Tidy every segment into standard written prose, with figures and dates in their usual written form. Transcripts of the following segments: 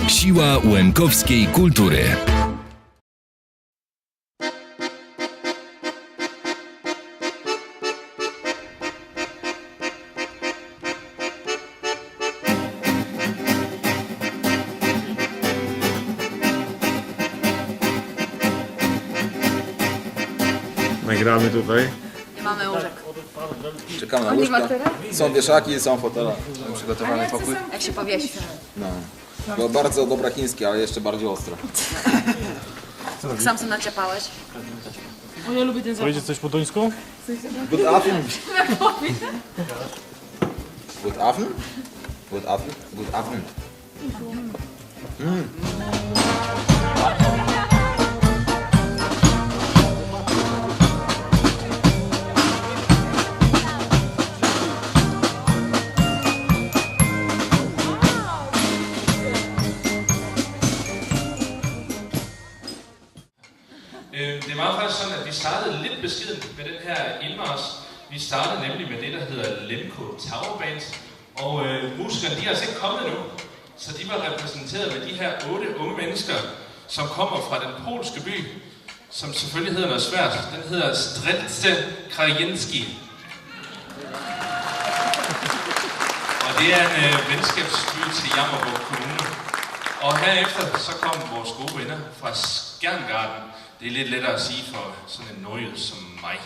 Siła łękowskiej kultury. Nagramy tutaj. Nie mamy łóżek. Czekamy na łóżka. Są wieszaki, są fotele. Przygotowany pokój. Jak się powiesi. No. Było bardzo dobra chińskie, ale jeszcze bardziej ostro. Sam sobie naciapałeś. Powiedzieć coś po duńsku? Good afternoon. Good afternoon? Good afternoon? Good afternoon. Det var faktisk sådan, at vi startede lidt beskedent med den her indmarsch. Vi startede nemlig med det, der hedder Lemko Tower Band. Og musikerne, de er altså ikke kommet endnu. Så de var repræsenteret med de her 8 unge mennesker, som kommer fra den polske by, som selvfølgelig hedder noget svært. Den hedder Strzelce Krajenski. Og det er en venskabsby til Jammerbugt Kommune. Og herefter så kom vores gode venner fra Skjerngarden. Det er lidt lettere at sige for sådan en nordjyd som mig.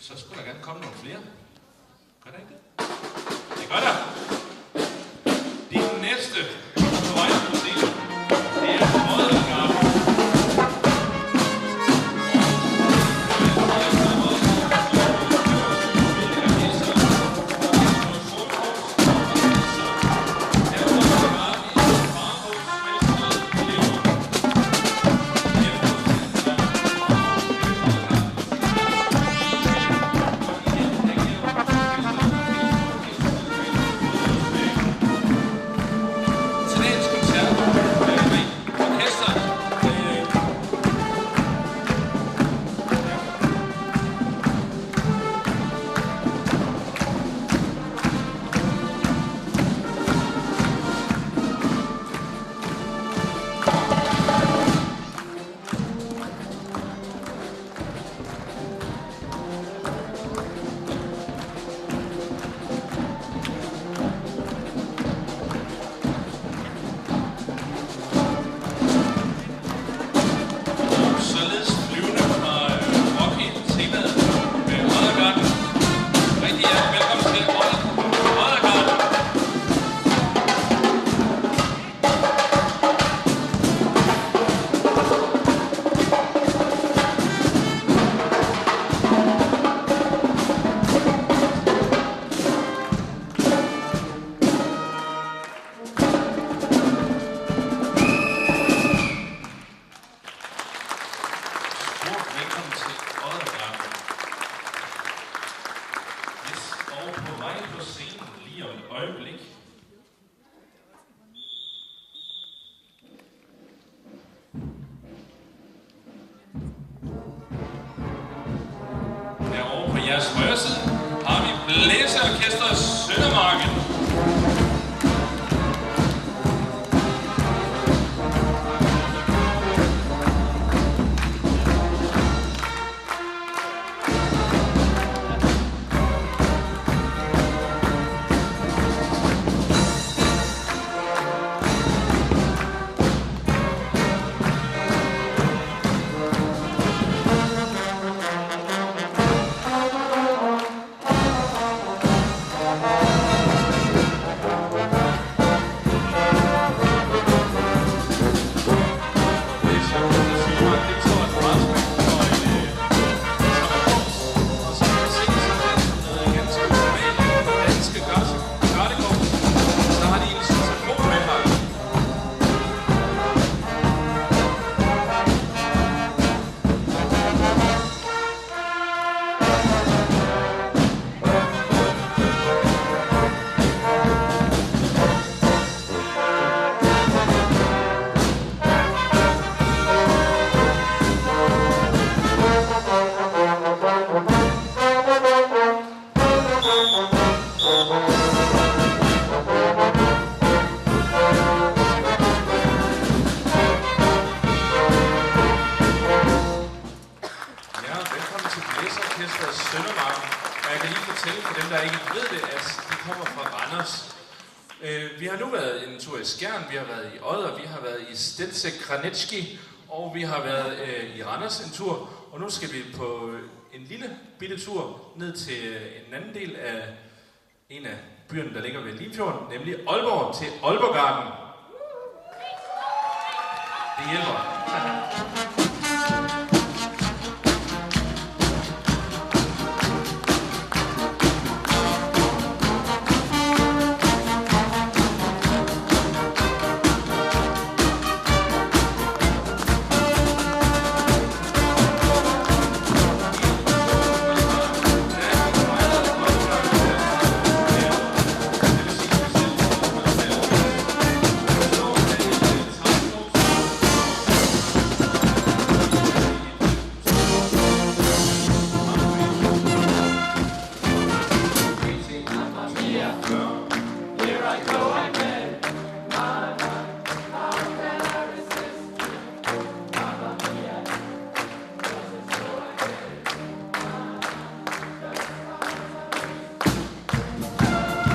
Så skulle der gerne komme nogle flere. Gør der ikke det? Det gør der. De næste på vej på scenen, det er Oddergarden. Herovre på jeres højre side har vi Blæseorkestret Søndermarken. Vi har nu været en tur i Skjern, vi har været i Odder, vi har været i Stelse Kranecki, og vi har været i Randers en tur. Og nu skal vi på en lille bitte tur ned til en anden del af en af byerne, der ligger ved Limfjorden, nemlig Aalborg, til Aalborgarden. Det hjælper.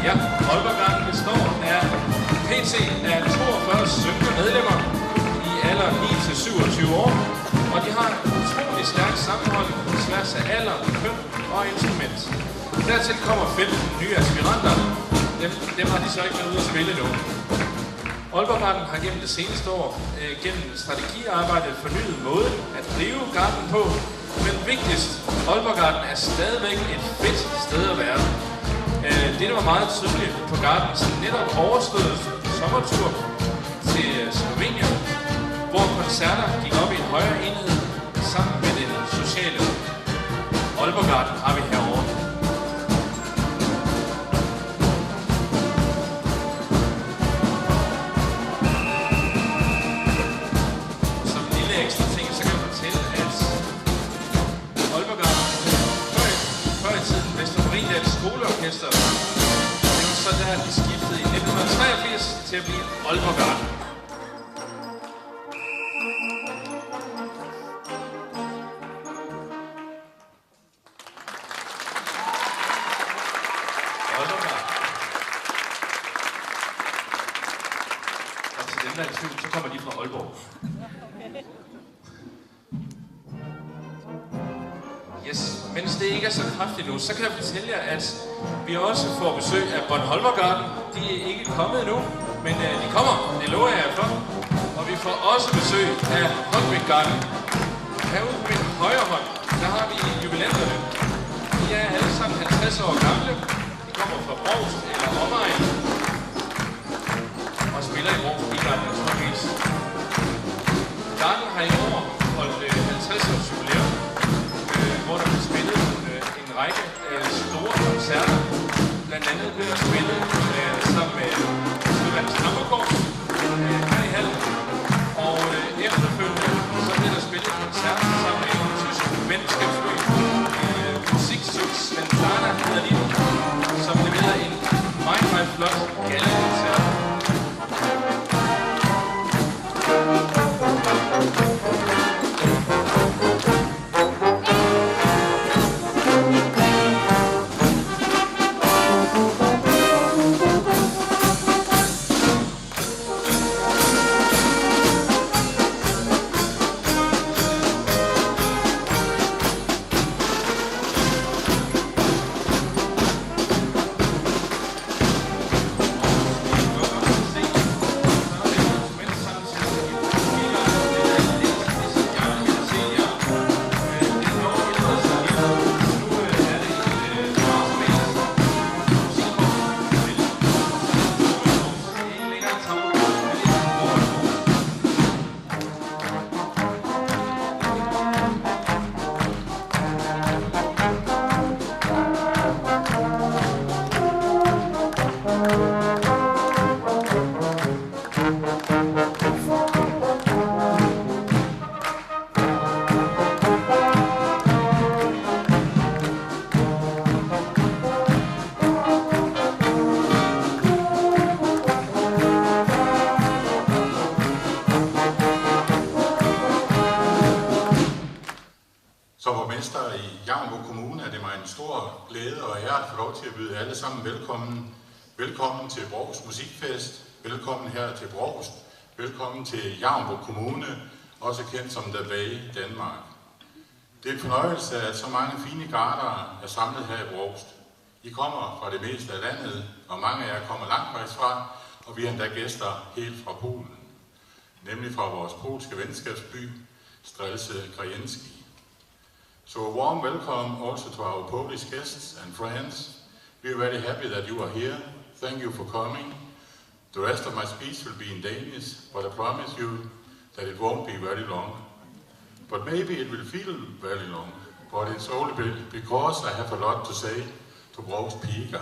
Ja, Aalborgarden består af pt. Af 42 syngende medlemmer i alder 9-27 år, og de har et utroligt stærkt sammenhold på tværs af alder, køn og instrument. Dertil kommer 15 nye aspiranter. Dem har de så ikke været ude at spille nu. Aalborgarden har gennem det seneste år gennem strategiarbejde fornyet måde at drive garden på, men vigtigst, Aalborgarden er stadigvæk et fedt sted at være. Det var meget tydeligt på Gardens netop overstået sommertur til Slovenien, hvor koncerter gik op i en højere enhed sammen med den sociale. Aalborgarden har vi herovre. Som en lille ekstra ting, så kan jeg fortælle, at Aalborgarden før i tiden Vestermarindals skoleorkester. Det var så der, de skiftede i 1983 til at blive Aalborgarden. Aalborgarden. Og til dem, der er i tvivl, så kommer de fra Aalborg. Yes. Mens det ikke er så kraftigt nu, så kan jeg fortælle jer, at vi også får besøg af Bornholmergarden. De er ikke kommet endnu, men de kommer, det lover jeg jer for. Og vi får også besøg af Holbækgarden. Herude på min højre hånd, der har vi jubilanterne. De er alle sammen 50 år gamle. De kommer fra Brovst eller omegn. Og spiller i Brovst-garden naturligvis. Garden har i år holdt 50 års jubilæum, hvor der blev spillet en række store koncerter. Blandt andet blev der spillet sammen med Sydlands Kammerkår her i hallen. Og efterfølgende så blev der spillet koncerter sammen med en tysk venskabsby, Musiksuits Ventana hedder de, som leverede en meget, meget flot gallekoncert. borgmester i Jammerbugt Kommune er det mig en stor glæde og ære at få lov til at byde alle sammen velkommen. Velkommen til Brovst Musikfest. Velkommen her til Brovst. Velkommen til Jammerbugt Kommune, også kendt som The Bay, Danmark. Det er en fornøjelse, at så mange fine gardere er samlet her i Brovst. I kommer fra det meste af landet, og mange af jer kommer langvejs fra, og vi har endda gæster helt fra Polen. Nemlig fra vores polske venskabsby, Strelce Krajenski. So a warm welcome also to our Polish guests and friends. We are very happy that you are here. Thank you for coming. The rest of my speech will be in Danish, but I promise you that it won't be very long. But maybe it will feel very long, but it's only because I have a lot to say to Brovst Piger.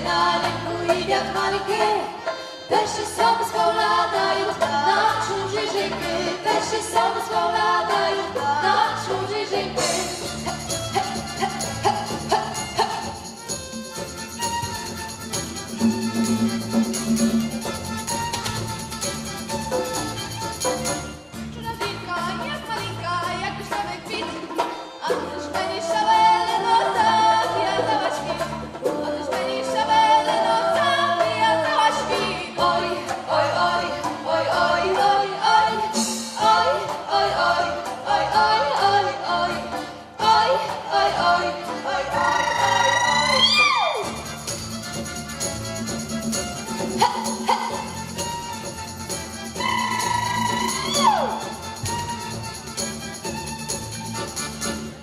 Na rynku jedят malinké, też się sobie spoladają na cudzie rzekę, też się sobie spoladają na cudzie rzekę. Czarowinka jest malinka, jak błyszczowy kwit, a też będzie szabele, no tak, ja dała świt. A też będzie szabele, no tak, ja dała świt. Oj, oj, oj, oj, oj, oj, oj, oj, oj, oj, oj, oj, oj, oj, oj, oj, oj, oj, oj, oj.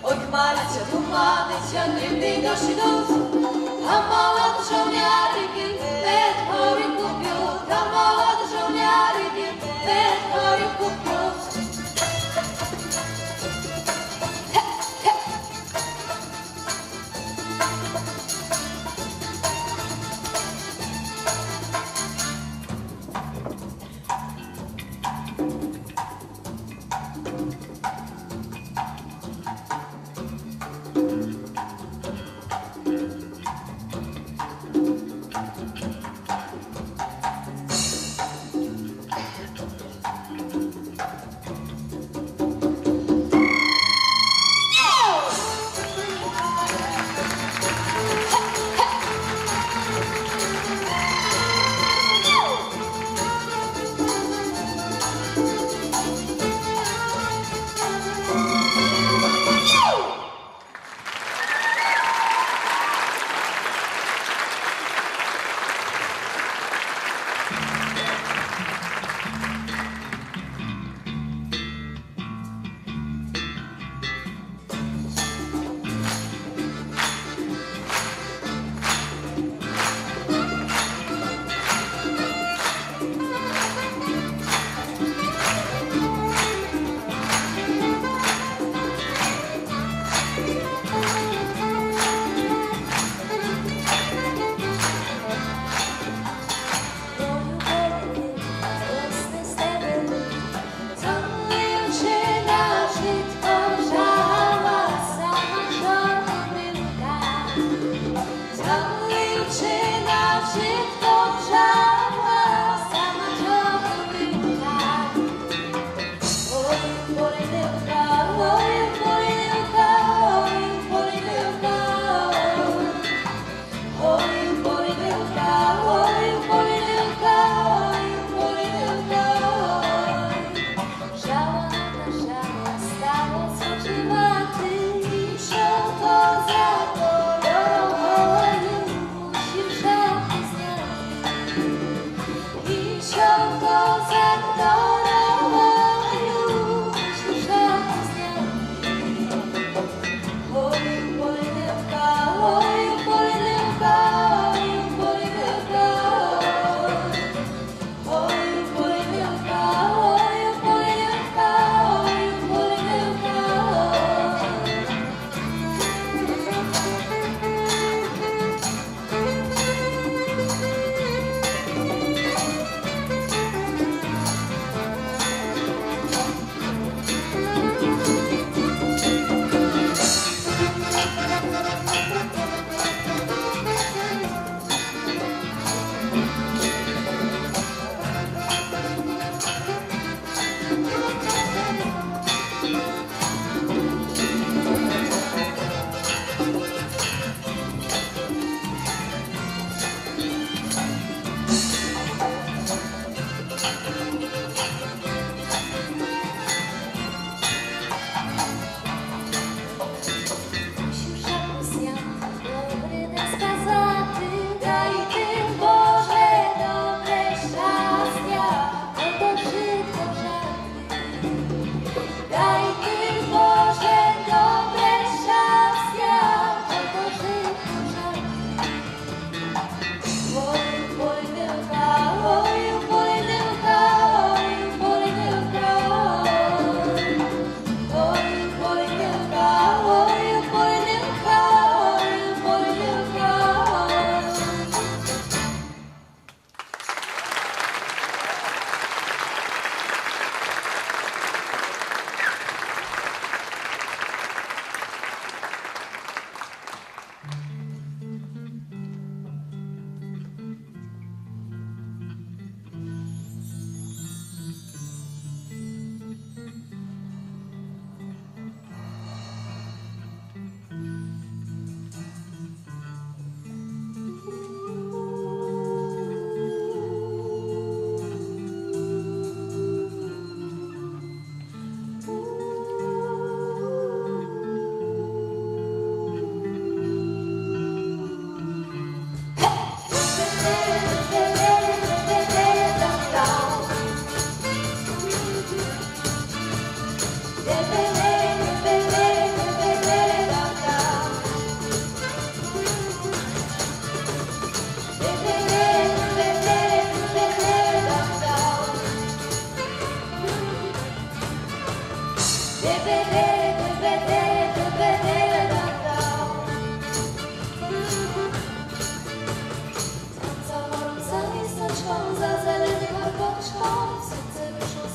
Oj, chmaricia, tłumaczycia, nigdy nosi dół, a mała do żołnierki, ten chory kupił, a mała do żołnierki, ten chory kupił.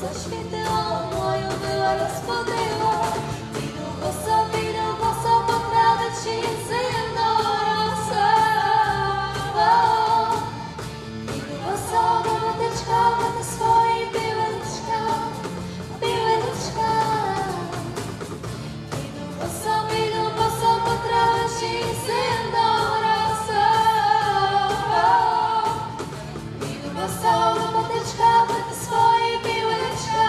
zaśwityło, moją była rozpodyło. Widu boso, poprawiać się zimno rosło. Widu boso, do wodyczka, do swojej biłeczka. Widu boso, poprawiać się zimno rosło. Widu boso, do wodyczka, do swojej biłeczka.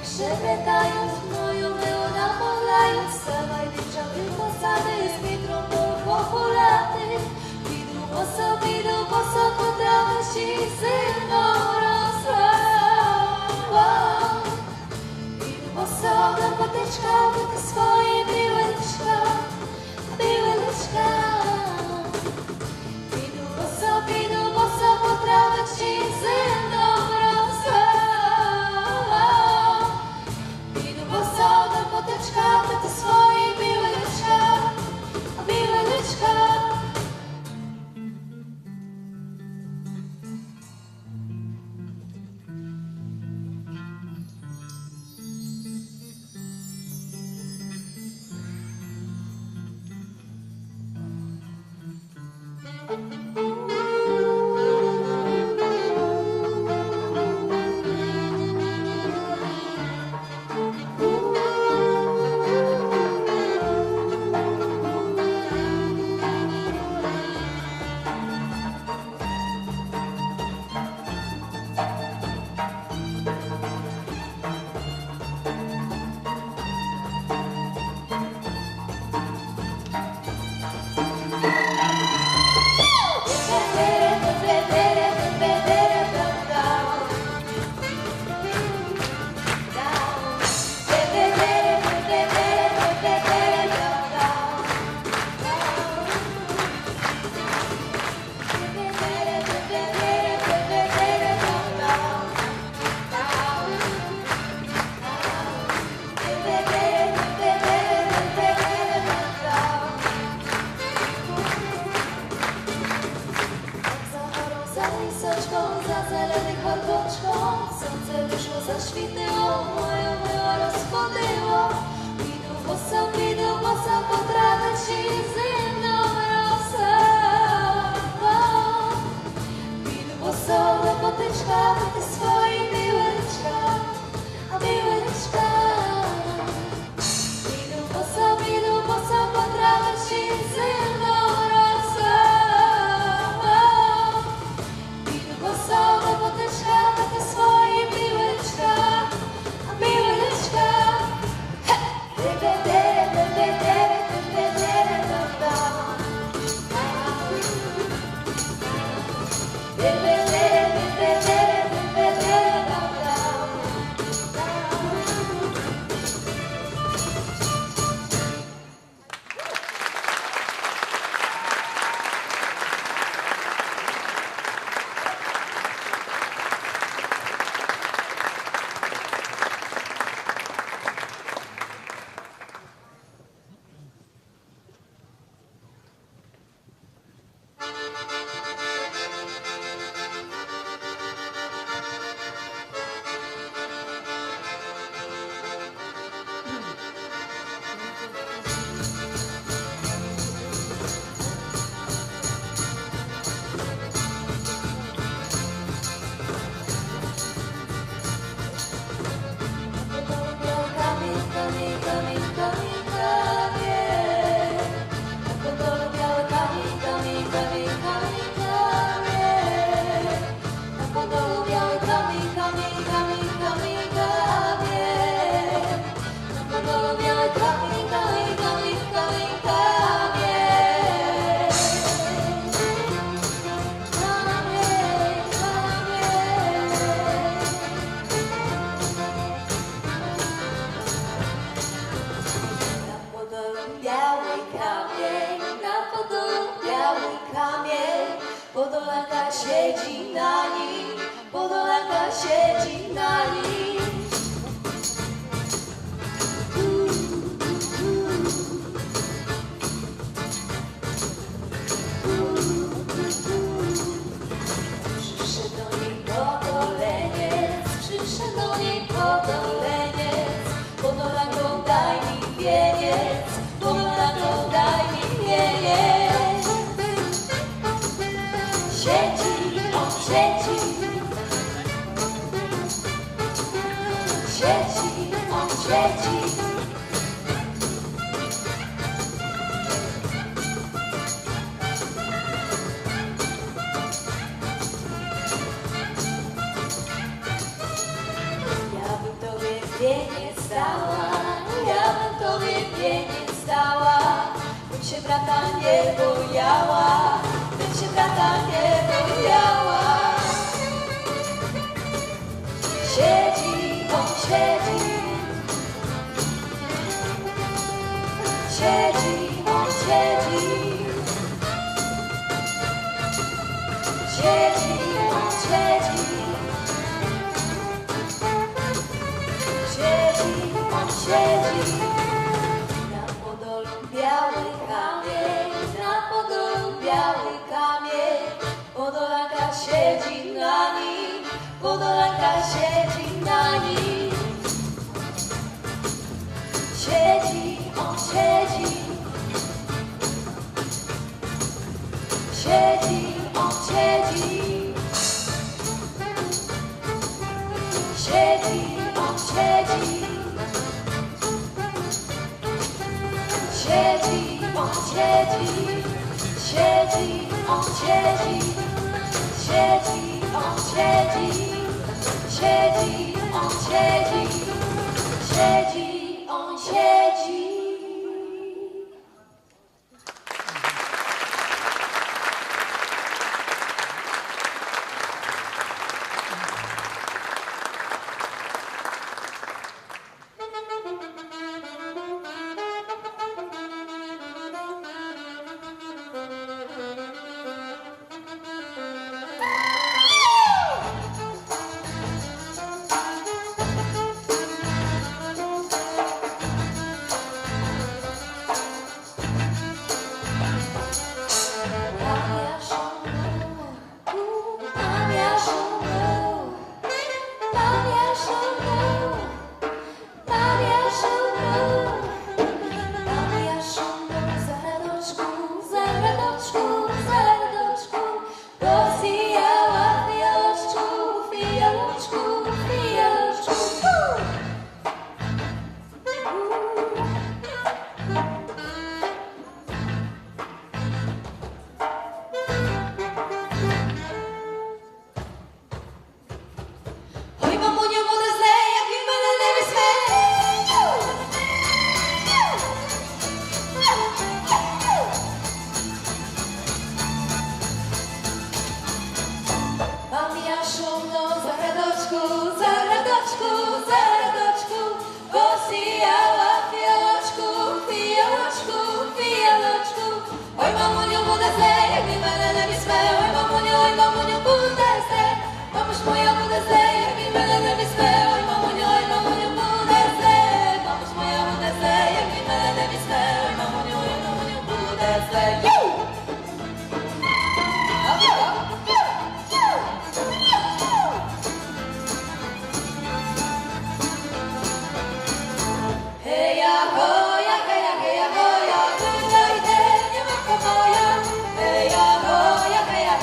Przewetając moją było namolając, stawaj wieczorny posady z witrą po populaty. Widu boso, potrawa się zimno rosła. Widu boso, do potyczka, do ty swoje biłeczka. Widu boso, potrawa się zimno rosła. Boso, do potyczka, do ty swojej biłeczka. Za zelenej horboczką słońce wyszło, zaświtnęło, moją było rozchodziło. Widu boso, potrawa się zimno rosła. Widu boso, do potyczka, do ty swojej biłeczka. Widu boso, potrawa się zimno rosła. Boso, do potyczka, do ty swoje biłeczka. He! Podolanka siedzi na nim, Podolanka siedzi na nim. Przyszedł do niej podoleniec, przyszedł do niej podoleniec. Podolanko daj mi wieniec, Podolanko daj mi wieniec. Siedzi, on siedzi, siedzi, on siedzi. Ja bym tobie wieniec dała, ja bym tobie wieniec dała, bym się brata nie bojała, bym się brata nie bojała. Siedzi, on siedzi, siedzi, on siedzi, siedzi, on siedzi. Siedzi, on siedzi, na Podolu biały kamień, na Podolu biały kamień. Podolanka siedzi na nim, Podolanka siedzi na nim. Siedzi, on siedzi, siedzi, on siedzi, siedzi, on siedzi, siedzi, on siedzi, siedzi, on siedzi, siedzi, on siedzi, siedzi, on siedzi, siedzi, on siedzi. Oj, mamunio, młode zle, jak mi będę wysłe. Mam ja szumną zaradoczku, zaradoczku, zaradoczku, bo sijała fialoczku, fialoczku, fialoczku. Oj, mamunio, młode zle, jak mi będę wysłe. Oj, mamunio, młode zle, pomóż moja młode zle, jak mi będę wysłe. Oj, mamunio, młode zle, pomóż moja młode zle, jak mi będę wysłe. Oj, mamunio, młode zle. Heja, hoja, heja, heja, hoja, wyjdę, nie ma pokoja. Heja, hoja, heja,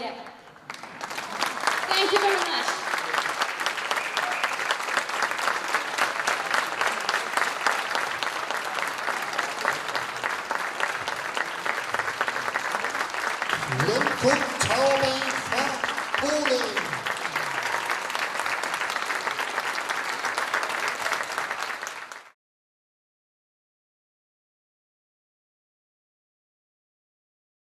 again. Thank you very much. Lundkop Tavle fra Polen.